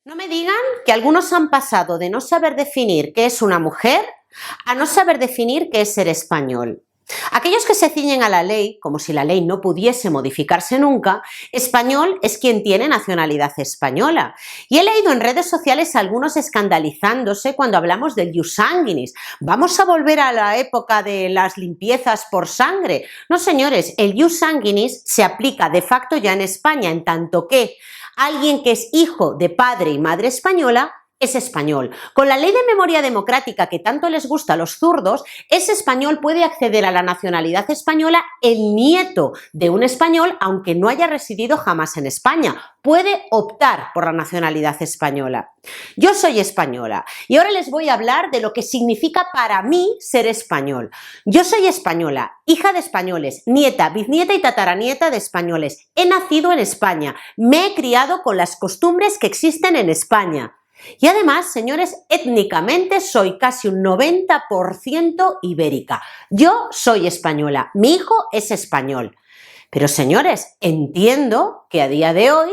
No me digan que algunos han pasado de no saber definir qué es una mujer a no saber definir qué es ser español. Aquellos que se ciñen a la ley, como si la ley no pudiese modificarse nunca, español es quien tiene nacionalidad española. Y he leído en redes sociales a algunos escandalizándose cuando hablamos del ius sanguinis. ¿Vamos a volver a la época de las limpiezas por sangre? No, señores, el ius sanguinis se aplica de facto ya en España, en tanto que alguien que es hijo de padre y madre española es español. Con la ley de memoria democrática que tanto les gusta a los zurdos, ese español puede acceder a la nacionalidad española el nieto de un español, aunque no haya residido jamás en España. Puede optar por la nacionalidad española. Yo soy española y ahora les voy a hablar de lo que significa para mí ser español. Yo soy española, hija de españoles, nieta, bisnieta y tataranieta de españoles. He nacido en España, me he criado con las costumbres que existen en España. Y además, señores, étnicamente soy casi un 90% ibérica. Yo soy española, mi hijo es español. Pero, señores, entiendo que a día de hoy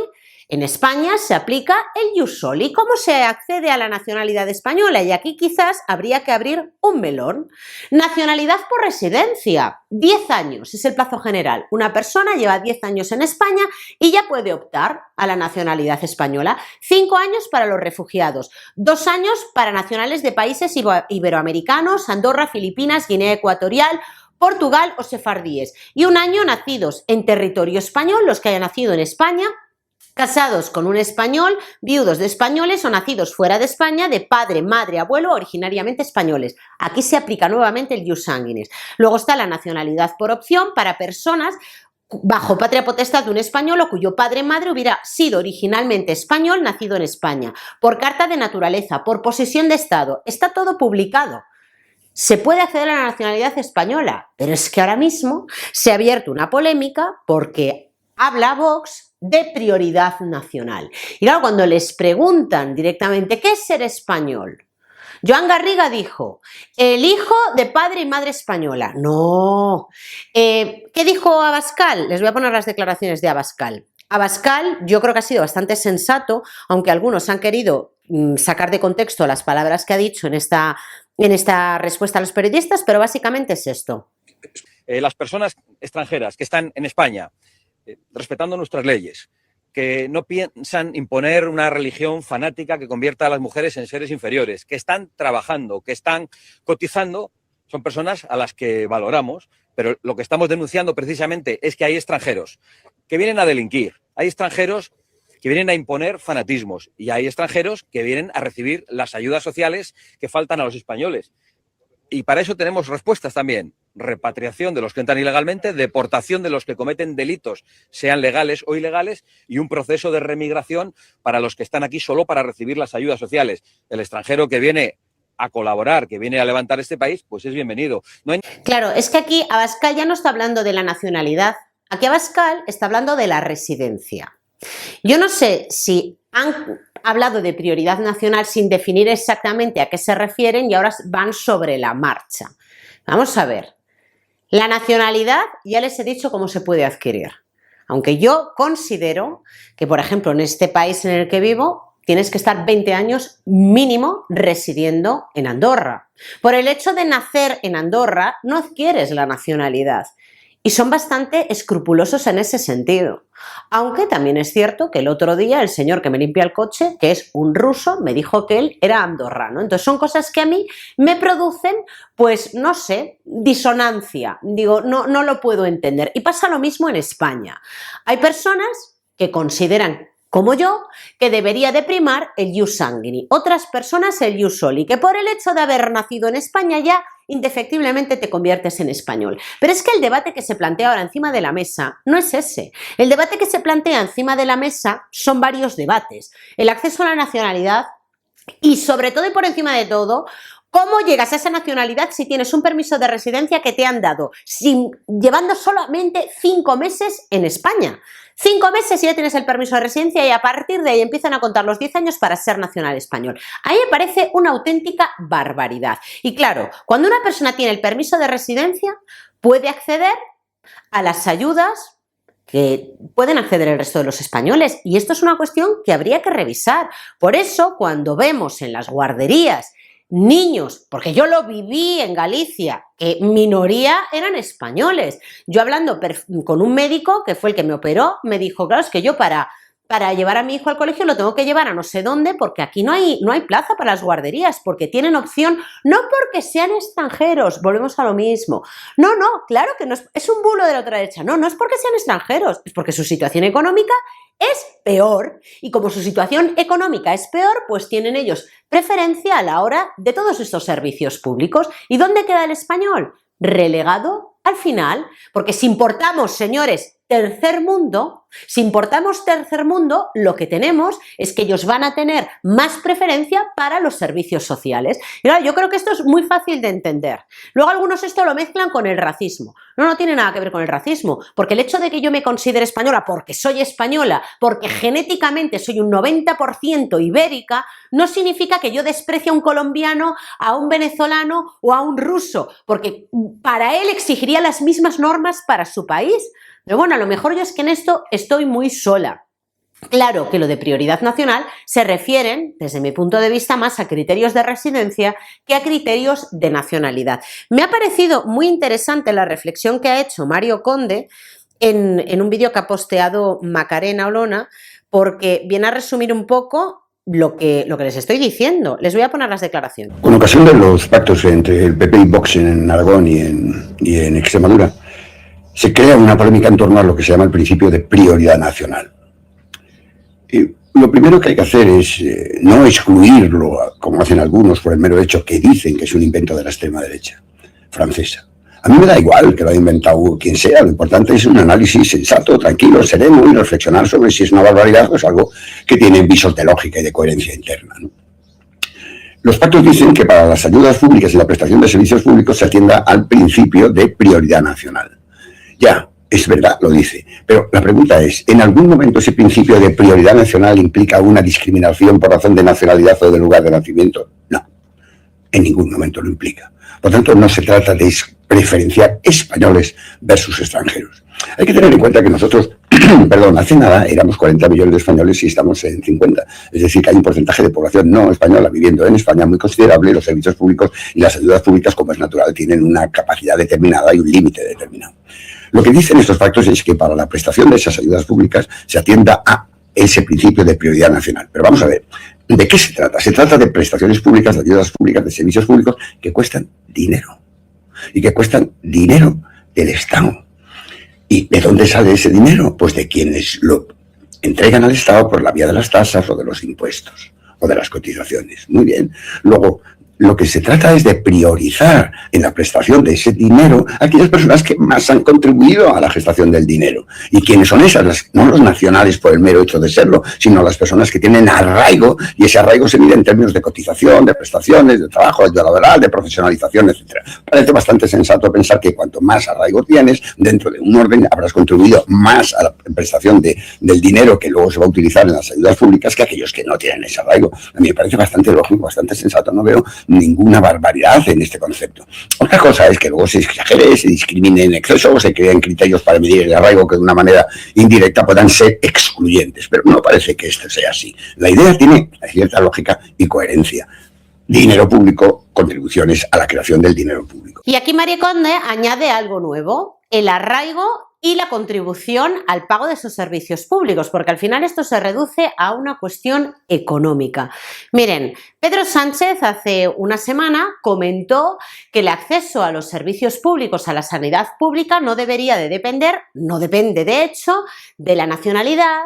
en España se aplica el ius soli. ¿Cómo se accede a la nacionalidad española? Y aquí quizás habría que abrir un melón. Nacionalidad por residencia. 10 años es el plazo general. Una persona lleva 10 años en España y ya puede optar a la nacionalidad española. 5 años para los refugiados. 2 años para nacionales de países iberoamericanos, Andorra, Filipinas, Guinea Ecuatorial, Portugal o sefardíes. Y 1 año nacidos en territorio español, los que hayan nacido en España, casados con un español, viudos de españoles o nacidos fuera de España de padre, madre, abuelo, originariamente españoles. Aquí se aplica nuevamente el ius sanguinis. Luego está la nacionalidad por opción para personas bajo patria potestad de un español o cuyo padre o madre hubiera sido originalmente español, nacido en España, por carta de naturaleza, por posesión de Estado. Está todo publicado. Se puede acceder a la nacionalidad española, pero es que ahora mismo se ha abierto una polémica porque habla Vox de prioridad nacional. Y claro, cuando les preguntan directamente ¿qué es ser español? Joan Garriga dijo, el hijo de padre y madre española. No. ¿Qué dijo Abascal? Les voy a poner las declaraciones de Abascal. Abascal yo creo que ha sido bastante sensato, aunque algunos han querido sacar de contexto las palabras que ha dicho en esta respuesta a los periodistas, pero básicamente es esto. Las personas extranjeras que están en España respetando nuestras leyes, que no piensan imponer una religión fanática que convierta a las mujeres en seres inferiores, que están trabajando, que están cotizando, son personas a las que valoramos, pero lo que estamos denunciando precisamente es que hay extranjeros que vienen a delinquir, hay extranjeros que vienen a imponer fanatismos y hay extranjeros que vienen a recibir las ayudas sociales que faltan a los españoles. Y para eso tenemos respuestas también. Repatriación de los que entran ilegalmente, deportación de los que cometen delitos, sean legales o ilegales, y un proceso de remigración para los que están aquí solo para recibir las ayudas sociales. El extranjero que viene a colaborar, que viene a levantar este país, pues es bienvenido. No hay... Claro, es que aquí Abascal ya no está hablando de la nacionalidad, aquí Abascal está hablando de la residencia. Yo no sé si han hablado de prioridad nacional sin definir exactamente a qué se refieren y ahora van sobre la marcha. Vamos a ver. La nacionalidad ya les he dicho cómo se puede adquirir. Aunque yo considero que, por ejemplo, en este país en el que vivo, tienes que estar 20 años mínimo residiendo en Andorra. Por el hecho de nacer en Andorra, no adquieres la nacionalidad. Y son bastante escrupulosos en ese sentido. Aunque también es cierto que el otro día el señor que me limpia el coche, que es un ruso, me dijo que él era andorrano. Entonces son cosas que a mí me producen, pues no sé, disonancia. Digo, no lo puedo entender. Y pasa lo mismo en España. Hay personas que consideran, como yo, que debería de primar el ius sanguinis. Otras personas el ius soli, que por el hecho de haber nacido en España ya indefectiblemente te conviertes en español. Pero es que el debate que se plantea ahora encima de la mesa no es ese. El debate que se plantea encima de la mesa son varios debates. El acceso a la nacionalidad y, sobre todo y por encima de todo, ¿cómo llegas a esa nacionalidad si tienes un permiso de residencia que te han dado llevando solamente 5 meses en España? 5 meses y ya tienes el permiso de residencia y a partir de ahí empiezan a contar los 10 años para ser nacional español. Ahí me parece una auténtica barbaridad. Y claro, cuando una persona tiene el permiso de residencia puede acceder a las ayudas que pueden acceder el resto de los españoles, y esto es una cuestión que habría que revisar. Por eso, cuando vemos en las guarderías niños, porque yo lo viví en Galicia, que minoría eran españoles. Yo hablando con un médico, que fue el que me operó, me dijo, claro, es que yo para llevar a mi hijo al colegio lo tengo que llevar a no sé dónde, porque aquí no hay plaza para las guarderías, porque tienen opción, no porque sean extranjeros, volvemos a lo mismo. No, claro que no es un bulo de la otra derecha, no es porque sean extranjeros, es porque su situación económica es peor, y como su situación económica es peor, pues tienen ellos preferencia a la hora de todos estos servicios públicos. ¿Y dónde queda el español? Relegado al final, porque si importamos, señores, tercer mundo, lo que tenemos es que ellos van a tener más preferencia para los servicios sociales. Y claro, yo creo que esto es muy fácil de entender. Luego algunos esto lo mezclan con el racismo. No tiene nada que ver con el racismo, porque el hecho de que yo me considere española porque soy española, porque genéticamente soy un 90% ibérica, no significa que yo desprecie a un colombiano, a un venezolano o a un ruso, porque para él exigiría las mismas normas para su país. Pero bueno, a lo mejor yo es que en esto estoy muy sola. Claro que lo de prioridad nacional se refieren, desde mi punto de vista, más a criterios de residencia que a criterios de nacionalidad. Me ha parecido muy interesante la reflexión que ha hecho Mario Conde en un vídeo que ha posteado Macarena Olona, porque viene a resumir un poco lo que les estoy diciendo. Les voy a poner las declaraciones. Con ocasión de los pactos entre el PP y Vox en Aragón y en Extremadura, se crea una polémica en torno a lo que se llama el principio de prioridad nacional. Y lo primero que hay que hacer es no excluirlo, como hacen algunos, por el mero hecho que dicen que es un invento de la extrema derecha francesa. A mí me da igual que lo haya inventado quien sea, lo importante es un análisis sensato, tranquilo, sereno y reflexionar sobre si es una barbaridad o es algo que tiene visos de lógica y de coherencia interna, ¿no? Los pactos dicen que para las ayudas públicas y la prestación de servicios públicos se atienda al principio de prioridad nacional. Ya, es verdad, lo dice, pero la pregunta es, ¿en algún momento ese principio de prioridad nacional implica una discriminación por razón de nacionalidad o de lugar de nacimiento? No, en ningún momento lo implica. Por tanto, no se trata de preferenciar españoles versus extranjeros. Hay que tener en cuenta que nosotros, hace nada éramos 40 millones de españoles y estamos en 50. Es decir, que hay un porcentaje de población no española viviendo en España muy considerable y los servicios públicos y las ayudas públicas, como es natural, tienen una capacidad determinada y un límite determinado. Lo que dicen estos pactos es que para la prestación de esas ayudas públicas se atienda a ese principio de prioridad nacional. Pero vamos a ver, ¿de qué se trata? Se trata de prestaciones públicas, de ayudas públicas, de servicios públicos que cuestan dinero. Y que cuestan dinero del Estado. ¿Y de dónde sale ese dinero? Pues de quienes lo entregan al Estado por la vía de las tasas o de los impuestos o de las cotizaciones. Muy bien. Luego, lo que se trata es de priorizar en la prestación de ese dinero a aquellas personas que más han contribuido a la gestación del dinero. ¿Y quiénes son esas? No los nacionales por el mero hecho de serlo, sino las personas que tienen arraigo, y ese arraigo se mide en términos de cotización, de prestaciones, de trabajo, de ayuda laboral, de profesionalización, etc. Parece bastante sensato pensar que cuanto más arraigo tienes, dentro de un orden habrás contribuido más a la prestación del dinero que luego se va a utilizar en las ayudas públicas que aquellos que no tienen ese arraigo. A mí me parece bastante lógico, bastante sensato. No veo ninguna barbaridad en este concepto. Otra cosa es que luego se exagere, se discrimine en exceso o se creen criterios para medir el arraigo que de una manera indirecta puedan ser excluyentes, pero no parece que esto sea así. La idea tiene cierta lógica y coherencia. Dinero público, contribuciones a la creación del dinero público. Y aquí Mario Conde añade algo nuevo, el arraigo y la contribución al pago de esos servicios públicos, porque al final esto se reduce a una cuestión económica. Miren, Pedro Sánchez hace una semana comentó que el acceso a los servicios públicos, a la sanidad pública, no debería de depender, no depende de hecho, de la nacionalidad,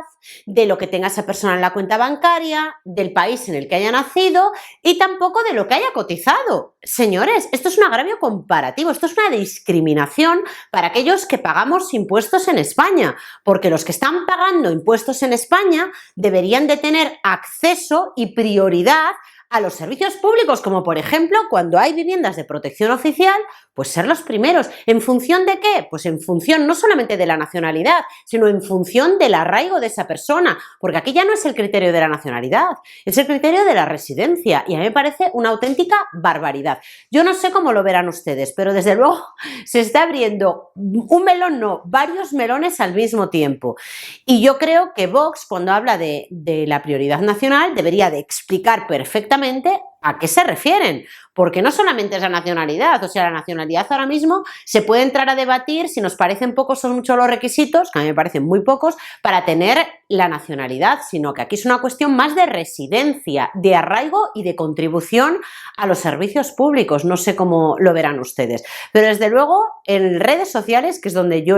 de lo que tenga esa persona en la cuenta bancaria, del país en el que haya nacido y tampoco de lo que haya cotizado. Señores, esto es un agravio comparativo, esto es una discriminación para aquellos que pagamos impuestos en España, porque los que están pagando impuestos en España deberían de tener acceso y prioridad a los servicios públicos, como por ejemplo cuando hay viviendas de protección oficial, pues ser los primeros. ¿En función de qué? Pues en función no solamente de la nacionalidad, sino en función del arraigo de esa persona, porque aquí ya no es el criterio de la nacionalidad, es el criterio de la residencia, y a mí me parece una auténtica barbaridad. Yo no sé cómo lo verán ustedes, pero desde luego se está abriendo un melón, no, varios melones al mismo tiempo. Y yo creo que Vox, cuando habla de la prioridad nacional, debería de explicar perfectamente a qué se refieren, porque no solamente es la nacionalidad, o sea, la nacionalidad ahora mismo se puede entrar a debatir si nos parecen pocos o muchos los requisitos, que a mí me parecen muy pocos, para tener la nacionalidad, sino que aquí es una cuestión más de residencia, de arraigo y de contribución a los servicios públicos. No sé cómo lo verán ustedes, pero desde luego en redes sociales, que es donde yo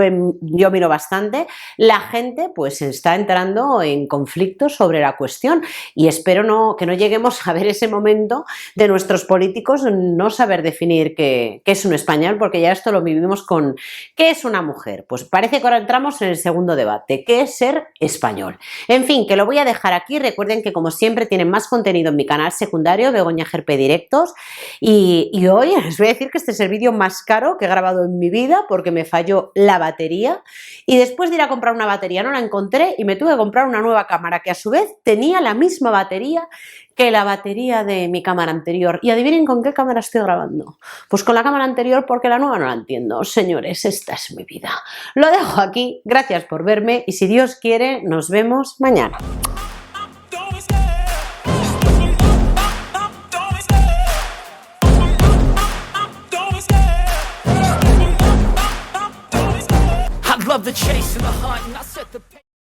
miro bastante, la gente pues está entrando en conflicto sobre la cuestión, y espero que no lleguemos a ver ese momento de nuestros políticos no saber definir qué es un español, porque ya esto lo vivimos con ¿qué es una mujer? Pues parece que ahora entramos en el segundo debate, ¿qué es ser español? En fin, que lo voy a dejar aquí. Recuerden que como siempre tienen más contenido en mi canal secundario, Begoña GRP Directos, y hoy les voy a decir que este es el vídeo más caro que he grabado en mi vida porque me falló la batería, y después de ir a comprar una batería no la encontré y me tuve que comprar una nueva cámara que a su vez tenía la misma batería que la batería de mi cámara anterior. Y adivinen con qué cámara estoy grabando. Pues con la cámara anterior, porque la nueva no la entiendo. Señores, esta es mi vida. Lo dejo aquí. Gracias por verme y si Dios quiere, nos vemos mañana.